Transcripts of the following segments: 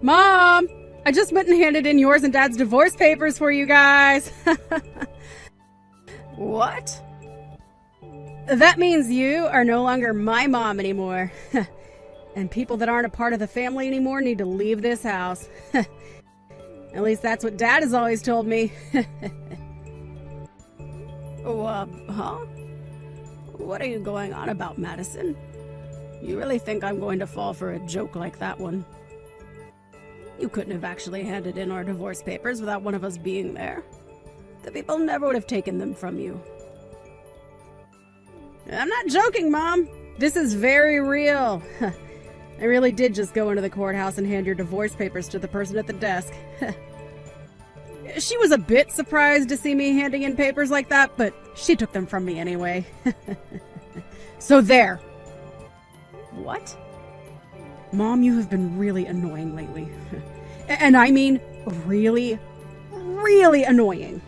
Mom! I just went and handed in yours and Dad's divorce papers for you guys. What? That means you are no longer my mom anymore. And people that aren't a part of the family anymore need to leave this house. At least that's what Dad has always told me. Huh? What are you going on about, Madison? You really think I'm going to fall for a joke like that one? You couldn't have actually handed in our divorce papers without one of us being there. The people never would have taken them from you. I'm not joking, Mom. This is very real. I really did just go into the courthouse and hand your divorce papers to the person at the desk. She was a bit surprised to see me handing in papers like that, but she took them from me anyway. So there. What? Mom, you have been really annoying lately. And I mean really, really annoying.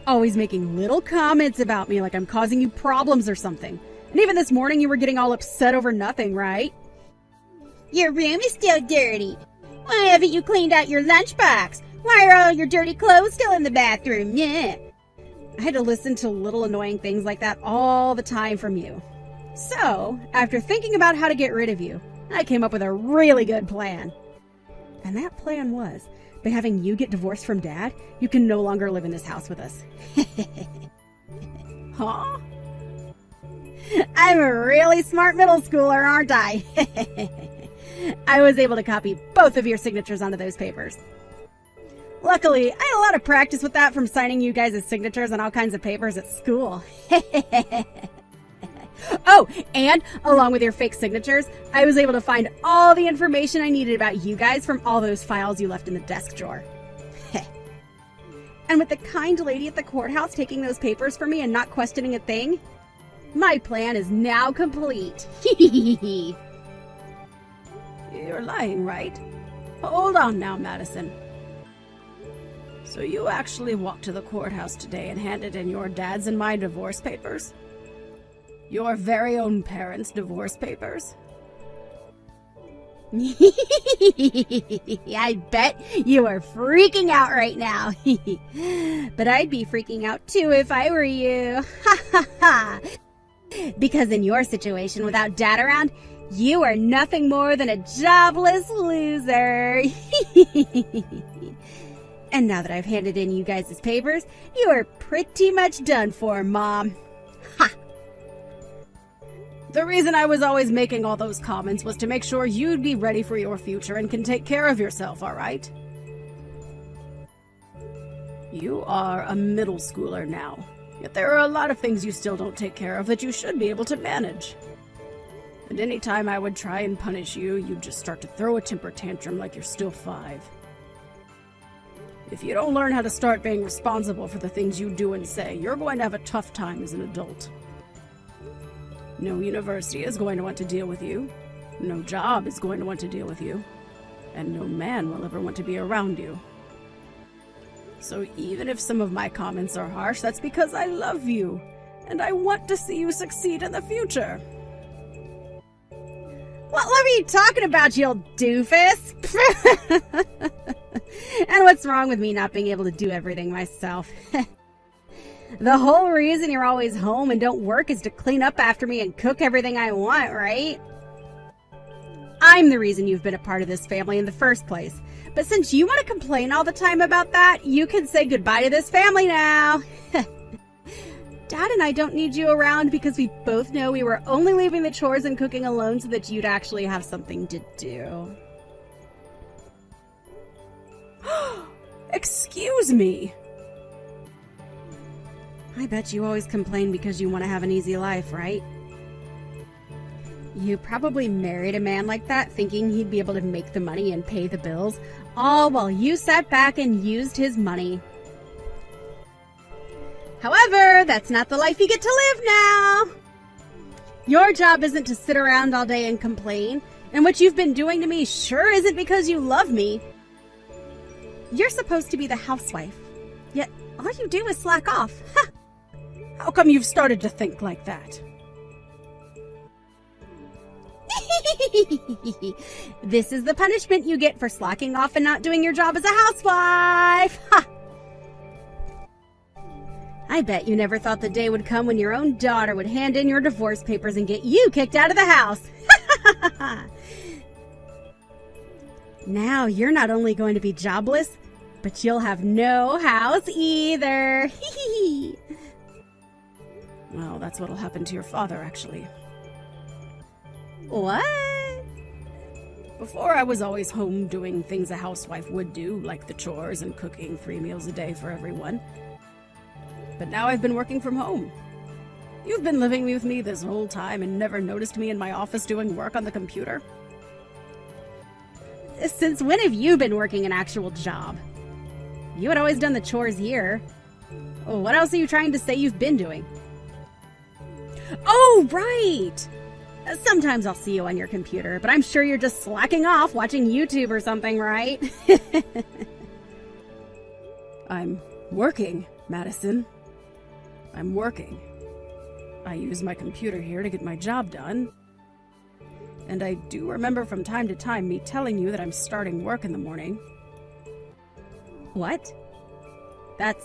Always making little comments about me like I'm causing you problems or something. And even this morning you were getting all upset over nothing, right? Your room is still dirty. Why haven't you cleaned out your lunchbox? Why are all your dirty clothes still in the bathroom? Yeah. I had to listen to little annoying things like that all the time from you. So, after thinking about how to get rid of you, I came up with a really good plan. And that plan was, by having you get divorced from Dad, you can no longer live in this house with us. Huh? I'm a really smart middle schooler, aren't I? I was able to copy both of your signatures onto those papers. Luckily, I had a lot of practice with that from signing you guys' signatures on all kinds of papers at school. Oh, and along with your fake signatures, I was able to find all the information I needed about you guys from all those files you left in the desk drawer. And with the kind lady at the courthouse taking those papers for me and not questioning a thing, my plan is now complete. You're lying, right? Hold on now, Madison. So you actually walked to the courthouse today and handed in your dad's and my divorce papers? Your very own parents' divorce papers? I bet you are freaking out right now. But I'd be freaking out too if I were you. Because in your situation without Dad around, you are nothing more than a jobless loser. And now that I've handed in you guys' papers, you are pretty much done for, Mom. Ha! The reason I was always making all those comments was to make sure you'd be ready for your future and can take care of yourself, all right? You are a middle schooler now, yet there are a lot of things you still don't take care of that you should be able to manage. And any time I would try and punish you, you'd just start to throw a temper tantrum like you're still 5. If you don't learn how to start being responsible for the things you do and say, you're going to have a tough time as an adult. No university is going to want to deal with you. No job is going to want to deal with you. And no man will ever want to be around you. So even if some of my comments are harsh, that's because I love you. And I want to see you succeed in the future. What are you talking about, you old doofus? And what's wrong with me not being able to do everything myself? The whole reason you're always home and don't work is to clean up after me and cook everything I want, right? I'm the reason you've been a part of this family in the first place. But since you want to complain all the time about that, you can say goodbye to this family now. Dad and I don't need you around because we both know we were only leaving the chores and cooking alone so that you'd actually have something to do. Excuse me. I bet you always complain because you want to have an easy life, right? You probably married a man like that thinking he'd be able to make the money and pay the bills, all while you sat back and used his money. However, that's not the life you get to live now. Your job isn't to sit around all day and complain, and what you've been doing to me sure isn't because you love me. You're supposed to be the housewife, yet all you do is slack off. Ha! How come you've started to think like that? This is the punishment you get for slacking off and not doing your job as a housewife. Ha! I bet you never thought the day would come when your own daughter would hand in your divorce papers and get you kicked out of the house. Now you're not only going to be jobless, but you'll have no house either. Well, that's what'll happen to your father, actually. What? Before, I was always home doing things a housewife would do, like the chores and cooking 3 meals a day for everyone. But now I've been working from home. You've been living with me this whole time and never noticed me in my office doing work on the computer? Since when have you been working an actual job? You had always done the chores here. What else are you trying to say you've been doing? Oh, right! Sometimes I'll see you on your computer, but I'm sure you're just slacking off watching YouTube or something, right? I'm working, Madison. I'm working. I use my computer here to get my job done. And I do remember from time to time me telling you that I'm starting work in the morning. What? That's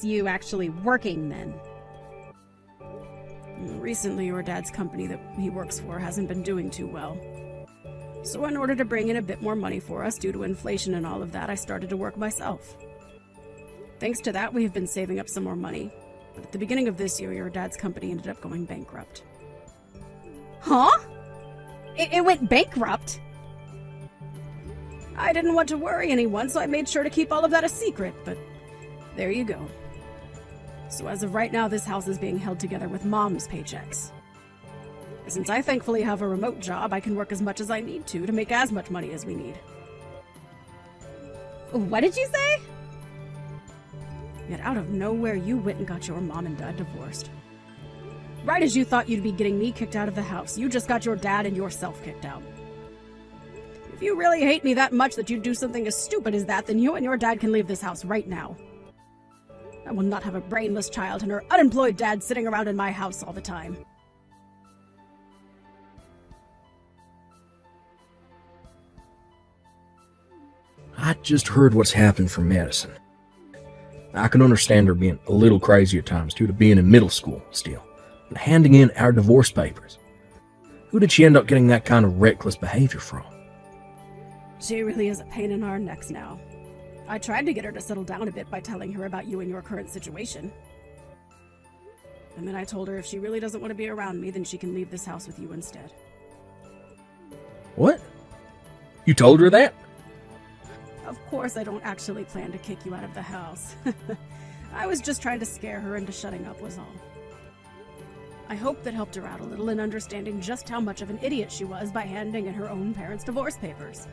you actually working then. Recently, your dad's company that he works for hasn't been doing too well. So in order to bring in a bit more money for us due to inflation and all of that, I started to work myself. Thanks to that, we have been saving up some more money. But at the beginning of this year, your dad's company ended up going bankrupt. Huh? It went bankrupt? I didn't want to worry anyone, so I made sure to keep all of that a secret, but there you go. So as of right now, this house is being held together with Mom's paychecks. Since I thankfully have a remote job, I can work as much as I need to make as much money as we need. What did you say? Yet out of nowhere, you went and got your mom and dad divorced. Right as you thought you'd be getting me kicked out of the house, you just got your dad and yourself kicked out. If you really hate me that much that you'd do something as stupid as that, then you and your dad can leave this house right now. I will not have a brainless child and her unemployed dad sitting around in my house all the time. I just heard what's happened from Madison. I can understand her being a little crazy at times due to being in middle school still, and handing in our divorce papers. Who did she end up getting that kind of reckless behavior from? She really is a pain in our necks now. I tried to get her to settle down a bit by telling her about you and your current situation. And then I told her if she really doesn't want to be around me, then she can leave this house with you instead. What? You told her that? Of course I don't actually plan to kick you out of the house. I was just trying to scare her into shutting up was all. I hope that helped her out a little in understanding just how much of an idiot she was by handing in her own parents' divorce papers.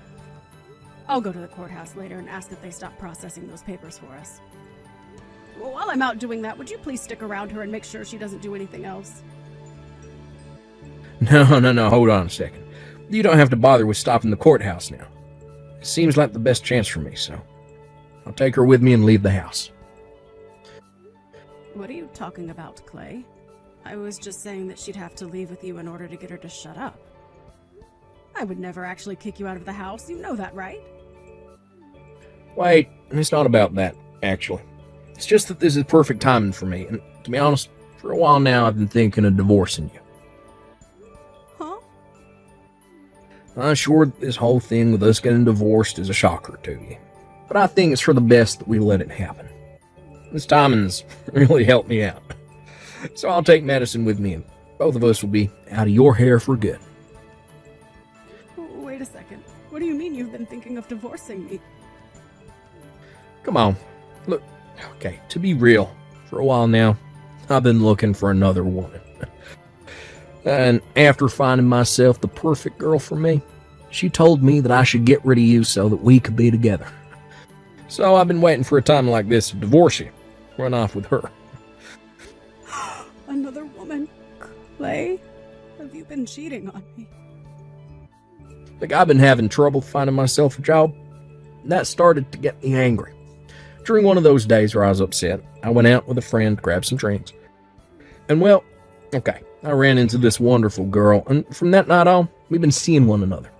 I'll go to the courthouse later and ask that they stop processing those papers for us. Well, while I'm out doing that, would you please stick around her and make sure she doesn't do anything else? No, hold on a second. You don't have to bother with stopping the courthouse now. It seems like the best chance for me, so I'll take her with me and leave the house. What are you talking about, Clay? I was just saying that she'd have to leave with you in order to get her to shut up. I would never actually kick you out of the house, you know that, right? Wait, it's not about that, actually. It's just that this is perfect timing for me, and to be honest, for a while now I've been thinking of divorcing you. Huh? I'm sure this whole thing with us getting divorced is a shocker to you, but I think it's for the best that we let it happen. This timing's really helped me out. So I'll take Madison with me, and both of us will be out of your hair for good. Wait a second. What do you mean you've been thinking of divorcing me? Come on. Look, okay, to be real, for a while now, I've been looking for another woman. And after finding myself the perfect girl for me, she told me that I should get rid of you so that we could be together. So I've been waiting for a time like this to divorce you, run off with her. Another woman? Clay? Have you been cheating on me? Like, I've been having trouble finding myself a job. That started to get me angry. During one of those days where I was upset, I went out with a friend to grab some drinks. And well, okay, I ran into this wonderful girl, and from that night on, we've been seeing one another.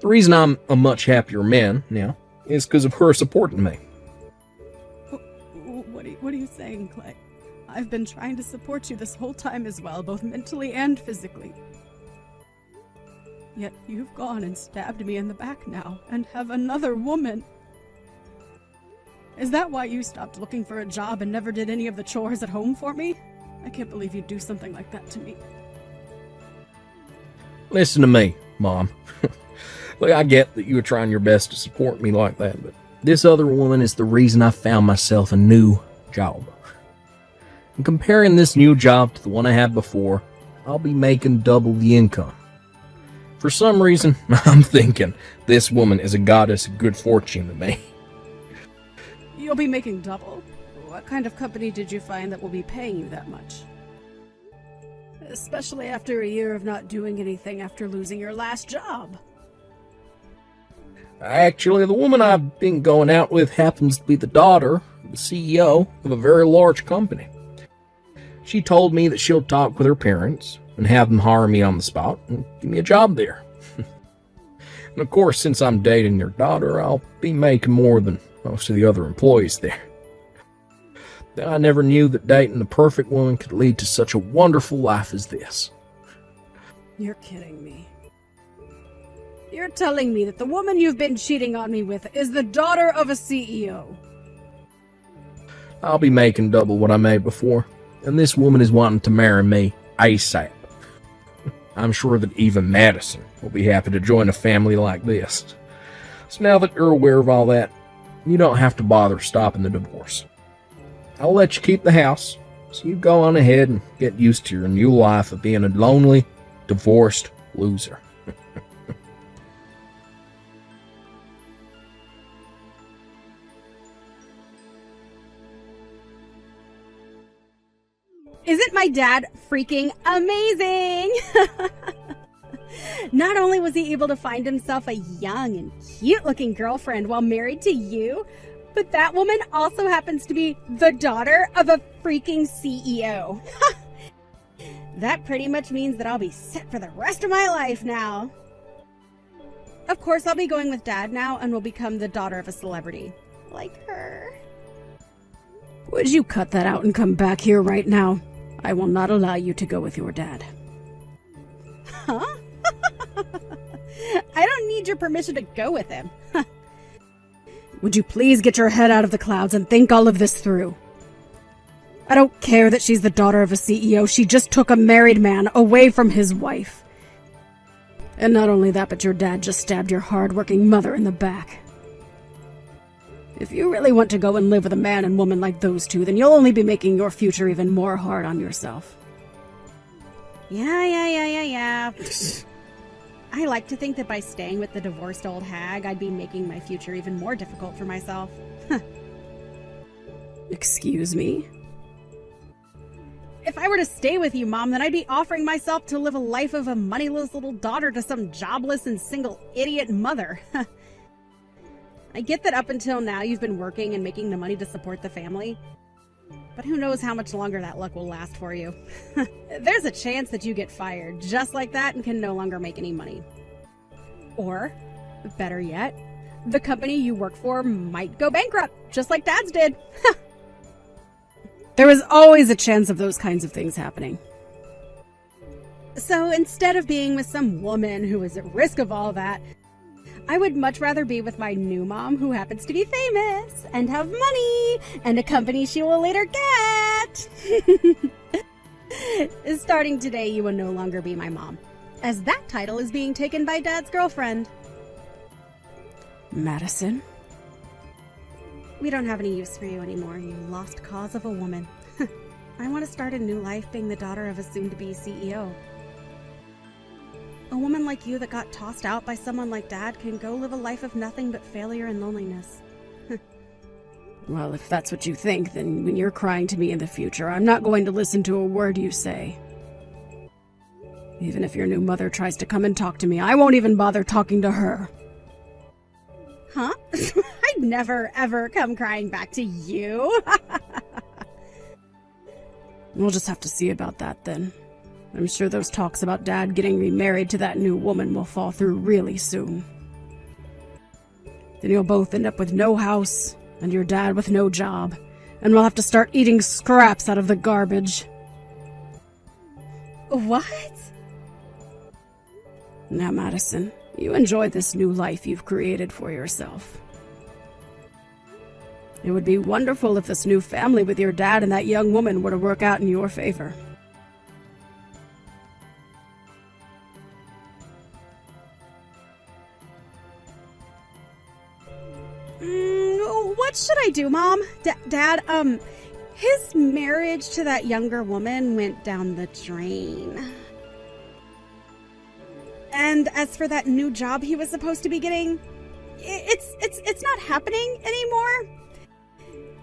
The reason I'm a much happier man now is because of her supporting me. What are you saying, Clay? I've been trying to support you this whole time as well, both mentally and physically. Yet you've gone and stabbed me in the back now, and have another woman. Is that why you stopped looking for a job and never did any of the chores at home for me? I can't believe you'd do something like that to me. Listen to me, Mom. Look, I get that you were trying your best to support me like that, but this other woman is the reason I found myself a new job. And comparing this new job to the one I had before, I'll be making double the income. For some reason, I'm thinking this woman is a goddess of good fortune to me. You'll be making double? What kind of company did you find that will be paying you that much? Especially after a year of not doing anything after losing your last job. Actually, the woman I've been going out with happens to be the daughter of the CEO of a very large company. She told me that she'll talk with her parents and have them hire me on the spot and give me a job there. And of course, since I'm dating their daughter, I'll be making more than most of the other employees there. I never knew that dating the perfect woman could lead to such a wonderful life as this. You're kidding me. You're telling me that the woman you've been cheating on me with is the daughter of a CEO. I'll be making double what I made before, and this woman is wanting to marry me ASAP. I'm sure that even Madison will be happy to join a family like this. So now that you're aware of all that, you don't have to bother stopping the divorce. I'll let you keep the house, so you go on ahead and get used to your new life of being a lonely, divorced loser. Isn't my dad freaking amazing? Not only was he able to find himself a young and cute-looking girlfriend while married to you, but that woman also happens to be the daughter of a freaking CEO. That pretty much means that I'll be set for the rest of my life now. Of course, I'll be going with Dad now and will become the daughter of a celebrity. Like her. Would you cut that out and come back here right now? I will not allow you to go with your dad. Huh? I don't need your permission to go with him. Would you please get your head out of the clouds and think all of this through? I don't care that she's the daughter of a CEO. She just took a married man away from his wife. And not only that, but your dad just stabbed your hard-working mother in the back. If you really want to go and live with a man and woman like those two, then you'll only be making your future even more hard on yourself. Yeah. I like to think that by staying with the divorced old hag, I'd be making my future even more difficult for myself. Excuse me? If I were to stay with you, Mom, then I'd be offering myself to live a life of a moneyless little daughter to some jobless and single idiot mother. I get that up until now you've been working and making the money to support the family, but who knows how much longer that luck will last for you. There's a chance that you get fired just like that and can no longer make any money. Or, better yet, the company you work for might go bankrupt, just like Dad's did. There is always a chance of those kinds of things happening. So instead of being with some woman who is at risk of all that, I would much rather be with my new mom, who happens to be famous and have money and a company she will later get. Starting today, you will no longer be my mom, as that title is being taken by Dad's girlfriend. Madison? We don't have any use for you anymore, you lost cause of a woman. I want to start a new life being the daughter of a soon-to-be CEO. A woman like you that got tossed out by someone like Dad can go live a life of nothing but failure and loneliness. Well, if that's what you think, then when you're crying to me in the future, I'm not going to listen to a word you say. Even if your new mother tries to come and talk to me, I won't even bother talking to her. Huh? I'd never, ever come crying back to you. We'll just have to see about that then. I'm sure those talks about Dad getting remarried to that new woman will fall through really soon. Then you'll both end up with no house, and your dad with no job, and we'll have to start eating scraps out of the garbage. What? Now, Madison, you enjoy this new life you've created for yourself. It would be wonderful if this new family with your dad and that young woman were to work out in your favor. What should I do, Mom? Dad, his marriage to that younger woman went down the drain. And as for that new job he was supposed to be getting, it's not happening anymore.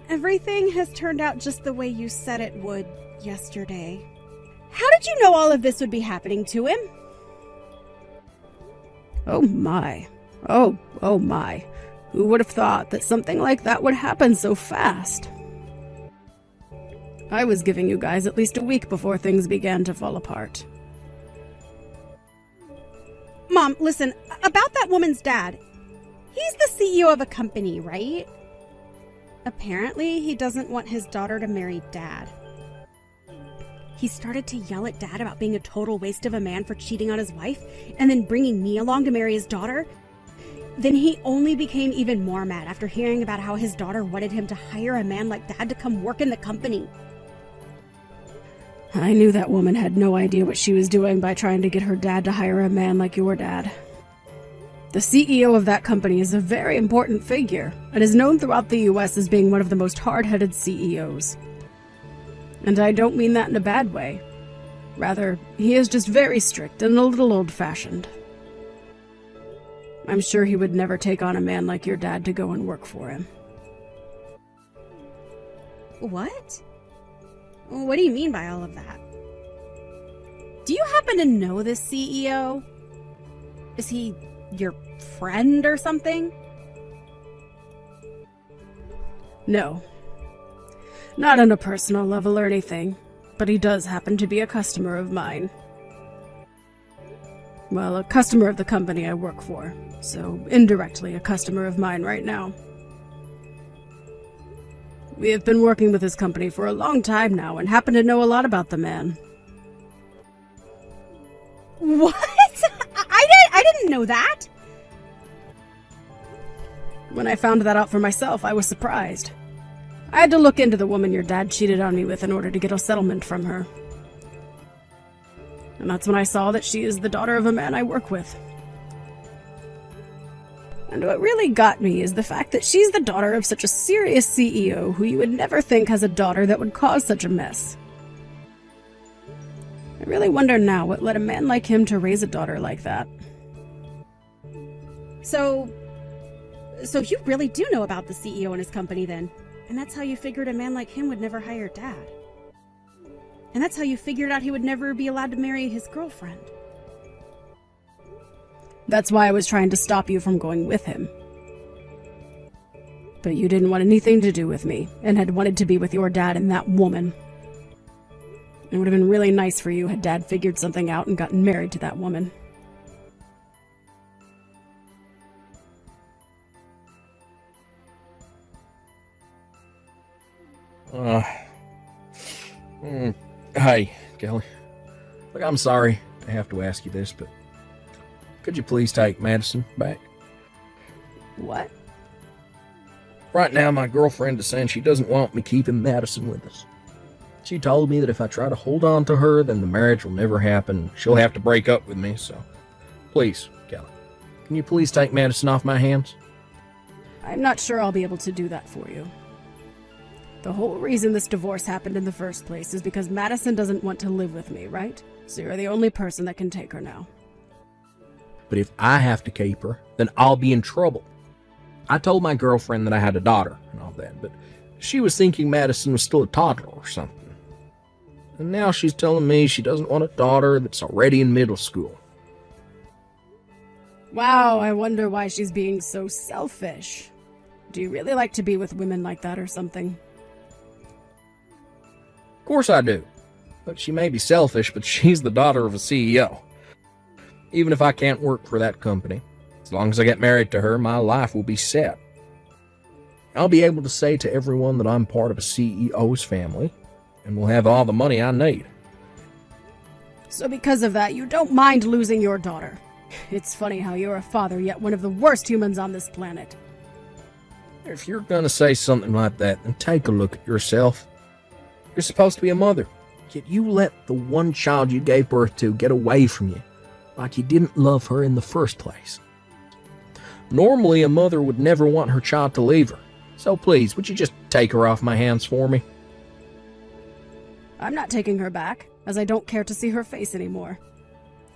Everything has turned out just the way you said it would yesterday. How did you know all of this would be happening to him? Oh my. Oh my. Who would have thought that something like that would happen so fast? I was giving you guys at least a week before things began to fall apart. Mom, listen, about that woman's dad. He's the CEO of a company, right? Apparently, he doesn't want his daughter to marry Dad. He started to yell at Dad about being a total waste of a man for cheating on his wife, and then bringing me along to marry his daughter. Then he only became even more mad after hearing about how his daughter wanted him to hire a man like Dad to come work in the company. I knew that woman had no idea what she was doing by trying to get her dad to hire a man like your dad. The CEO of that company is a very important figure and is known throughout the US as being one of the most hard-headed CEOs. And I don't mean that in a bad way. Rather, he is just very strict and a little old-fashioned. I'm sure he would never take on a man like your dad to go and work for him. What? What do you mean by all of that? Do you happen to know this CEO? Is he your friend or something? No. Not on a personal level or anything, but he does happen to be a customer of mine. Well, a customer of the company I work for, so indirectly a customer of mine right now. We have been working with this company for a long time now and happen to know a lot about the man. What? I didn't know that. When I found that out for myself, I was surprised. I had to look into the woman your dad cheated on me with in order to get a settlement from her. And that's when I saw that she is the daughter of a man I work with. And what really got me is the fact that she's the daughter of such a serious CEO who you would never think has a daughter that would cause such a mess. I really wonder now what led a man like him to raise a daughter like that. So you really do know about the CEO and his company then? And that's how you figured a man like him would never hire Dad? And that's how you figured out he would never be allowed to marry his girlfriend? That's why I was trying to stop you from going with him. But you didn't want anything to do with me, and had wanted to be with your dad and that woman. It would have been really nice for you had Dad figured something out and gotten married to that woman. Hey, Kelly. Look, I'm sorry to have to ask you this, but could you please take Madison back? What? Right now, my girlfriend is saying she doesn't want me keeping Madison with us. She told me that if I try to hold on to her, then the marriage will never happen. She'll have to break up with me, so please, Kelly, can you please take Madison off my hands? I'm not sure I'll be able to do that for you. The whole reason this divorce happened in the first place is because Madison doesn't want to live with me, right? So you're the only person that can take her now. But if I have to keep her, then I'll be in trouble. I told my girlfriend that I had a daughter and all that, but she was thinking Madison was still a toddler or something. And now she's telling me she doesn't want a daughter that's already in middle school. Wow, I wonder why she's being so selfish. Do you really like to be with women like that or something? Of course I do. Look, she may be selfish, but she's the daughter of a CEO. Even if I can't work for that company, as long as I get married to her, my life will be set. I'll be able to say to everyone that I'm part of a CEO's family, and will have all the money I need. So because of that, you don't mind losing your daughter. It's funny how you're a father, yet one of the worst humans on this planet. If you're gonna say something like that, then take a look at yourself. You're supposed to be a mother, yet you let the one child you gave birth to get away from you, like you didn't love her in the first place. Normally, a mother would never want her child to leave her, so please, would you just take her off my hands for me? I'm not taking her back, as I don't care to see her face anymore.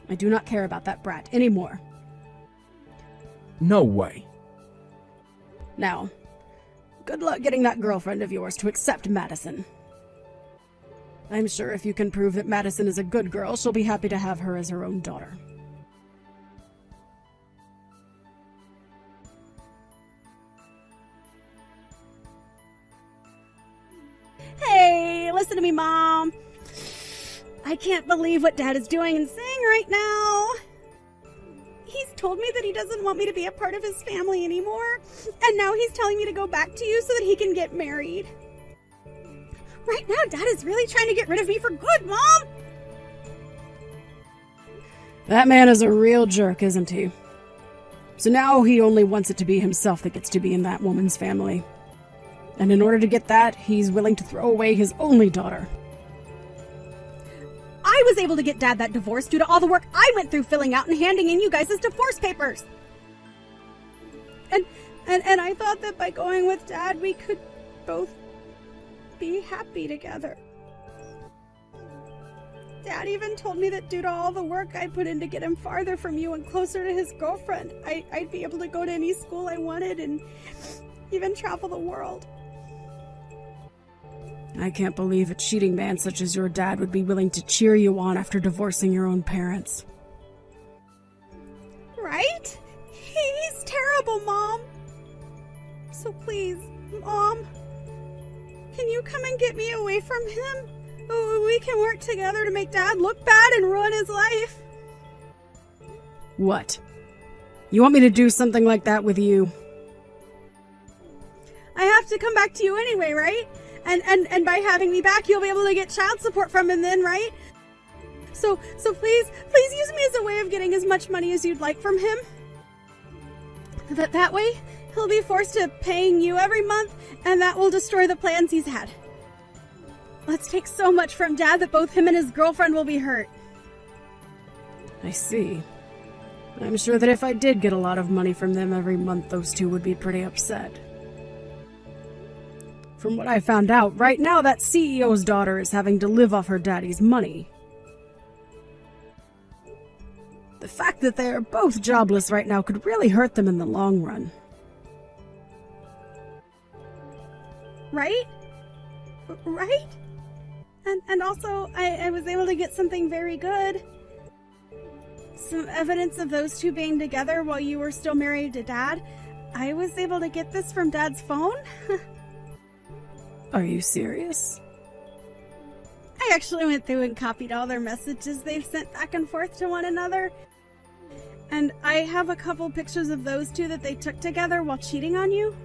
I do not care about that brat anymore. No way. Now, good luck getting that girlfriend of yours to accept Madison. I'm sure if you can prove that Madison is a good girl, she'll be happy to have her as her own daughter. Hey, listen to me, Mom. I can't believe what Dad is doing and saying right now. He's told me that he doesn't want me to be a part of his family anymore, and now he's telling me to go back to you so that he can get married. Right now, Dad is really trying to get rid of me for good, Mom! That man is a real jerk, isn't he? So now he only wants it to be himself that gets to be in that woman's family. And in order to get that, he's willing to throw away his only daughter. I was able to get Dad that divorce due to all the work I went through filling out and handing in you guys' divorce papers. And I thought that by going with Dad, we could both be happy together. Dad even told me that due to all the work I put in to get him farther from you and closer to his girlfriend, I'd be able to go to any school I wanted and even travel the world. I can't believe a cheating man such as your dad would be willing to cheer you on after divorcing your own parents. Right? He's terrible, Mom. So please, Mom, can you come and get me away from him? We can work together to make Dad look bad and ruin his life. What? You want me to do something like that with you? I have to come back to you anyway, right? And by having me back, you'll be able to get child support from him then, right? So please use me as a way of getting as much money as you'd like from him. That way, he'll be forced to paying you every month, and that will destroy the plans he's had. Let's take so much from Dad that both him and his girlfriend will be hurt. I see. I'm sure that if I did get a lot of money from them every month, those two would be pretty upset. From what I found out, right now that CEO's daughter is having to live off her daddy's money. The fact that they are both jobless right now could really hurt them in the long run. Right? Right? And also, I was able to get something very good. Some evidence of those two being together while you were still married to Dad. I was able to get this from Dad's phone. Are you serious? I actually went through and copied all their messages they've sent back and forth to one another. And I have a couple pictures of those two that they took together while cheating on you.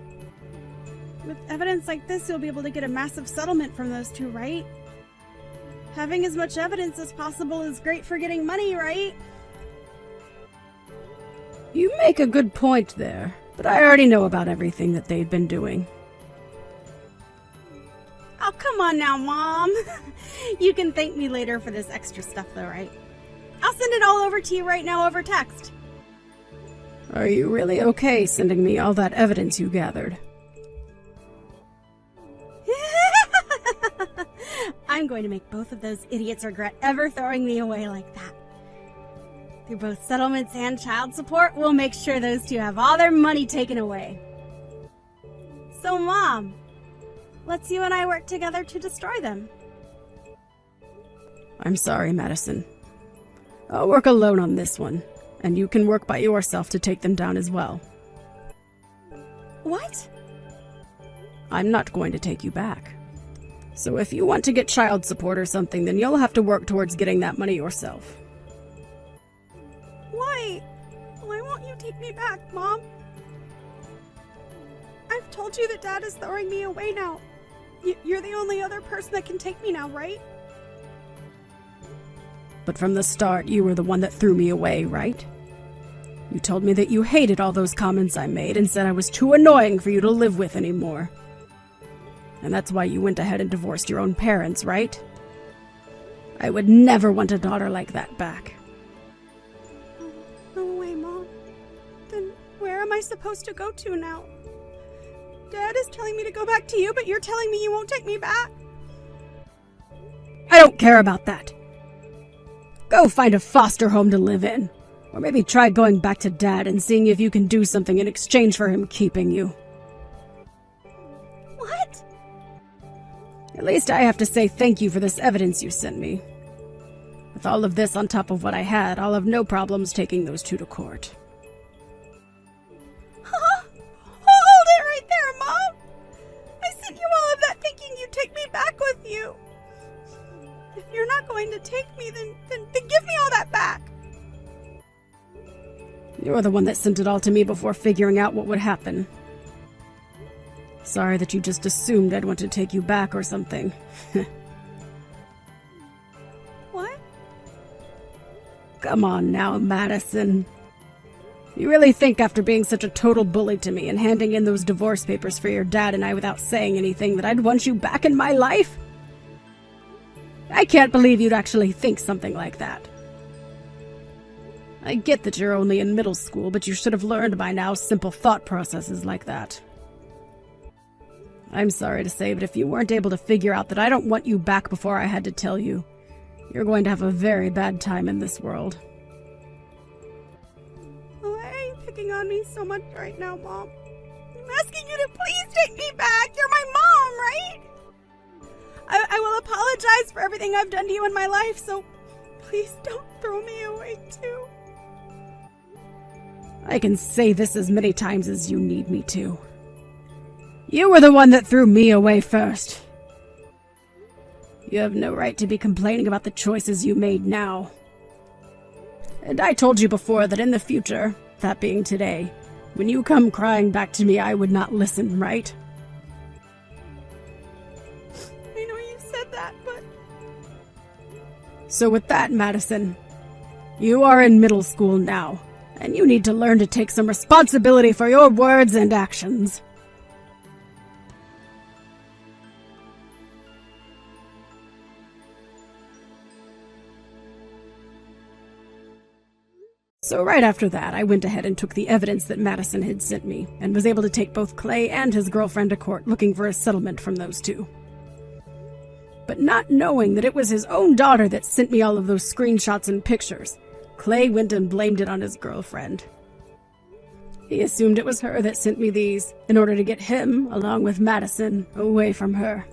With evidence like this, you'll be able to get a massive settlement from those two, right? Having as much evidence as possible is great for getting money, right? You make a good point there, but I already know about everything that they've been doing. Oh, come on now, Mom. You can thank me later for this extra stuff, though, right? I'll send it all over to you right now over text. Are you really okay sending me all that evidence you gathered? I'm going to make both of those idiots regret ever throwing me away like that. Through both settlements and child support, we'll make sure those two have all their money taken away. So, Mom, let's you and I work together to destroy them. I'm sorry, Madison. I'll work alone on this one, and you can work by yourself to take them down as well. What? I'm not going to take you back. So if you want to get child support or something, then you'll have to work towards getting that money yourself. Why? Why won't you take me back, Mom? I've told you that Dad is throwing me away now. You're the only other person that can take me now, right? But from the start, you were the one that threw me away, right? You told me that you hated all those comments I made and said I was too annoying for you to live with anymore. And that's why you went ahead and divorced your own parents, right? I would never want a daughter like that back. No way, Mom. Then where am I supposed to go to now? Dad is telling me to go back to you, but you're telling me you won't take me back. I don't care about that. Go find a foster home to live in. Or maybe try going back to Dad and seeing if you can do something in exchange for him keeping you. What? At least I have to say thank you for this evidence you sent me. With all of this on top of what I had, I'll have no problems taking those two to court. Huh? Hold it right there, Mom! I sent you all of that thinking you'd take me back with you. If you're not going to take me, then give me all that back. You're the one that sent it all to me before figuring out what would happen. Sorry that you just assumed I'd want to take you back or something. What? Come on now, Madison. You really think after being such a total bully to me and handing in those divorce papers for your dad and I without saying anything that I'd want you back in my life? I can't believe you'd actually think something like that. I get that you're only in middle school, but you should have learned by now simple thought processes like that. I'm sorry to say, but if you weren't able to figure out that I don't want you back before I had to tell you, you're going to have a very bad time in this world. Why are you picking on me so much right now, Mom? I'm asking you to please take me back. You're my mom, right? I will apologize for everything I've done to you in my life, so please don't throw me away too. I can say this as many times as you need me to. You were the one that threw me away first. You have no right to be complaining about the choices you made now. And I told you before that in the future, that being today, when you come crying back to me, I would not listen, right? I know you said that, but... So with that, Madison, you are in middle school now, and you need to learn to take some responsibility for your words and actions. So right after that, I went ahead and took the evidence that Madison had sent me, and was able to take both Clay and his girlfriend to court looking for a settlement from those two. But not knowing that it was his own daughter that sent me all of those screenshots and pictures, Clay went and blamed it on his girlfriend. He assumed it was her that sent me these, in order to get him, along with Madison, away from her.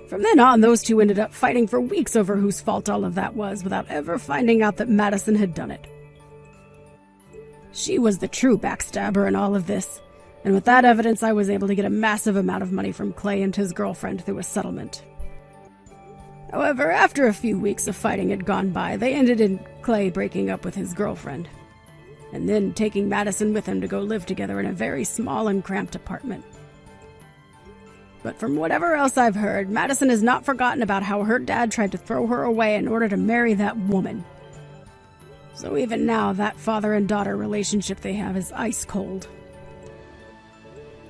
From then on, those two ended up fighting for weeks over whose fault all of that was, without ever finding out that Madison had done it. She was the true backstabber in all of this, and with that evidence I was able to get a massive amount of money from Clay and his girlfriend through a settlement. However, after a few weeks of fighting had gone by, they ended in Clay breaking up with his girlfriend, and then taking Madison with him to go live together in a very small and cramped apartment. But from whatever else I've heard, Madison has not forgotten about how her dad tried to throw her away in order to marry that woman. So even now, that father and daughter relationship they have is ice cold.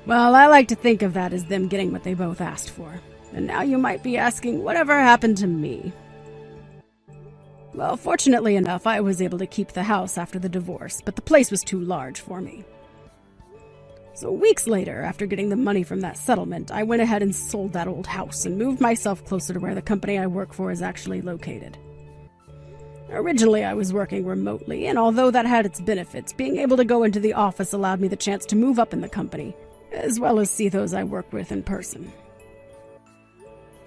Well, I like to think of that as them getting what they both asked for. And now you might be asking, whatever happened to me? Well, fortunately enough, I was able to keep the house after the divorce, but the place was too large for me. So weeks later, after getting the money from that settlement, I went ahead and sold that old house and moved myself closer to where the company I work for is actually located. Originally, I was working remotely, and although that had its benefits, being able to go into the office allowed me the chance to move up in the company, as well as see those I work with in person.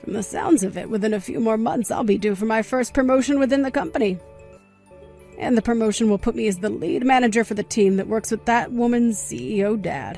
From the sounds of it, within a few more months, I'll be due for my first promotion within the company. And the promotion will put me as the lead manager for the team that works with that woman's CEO dad.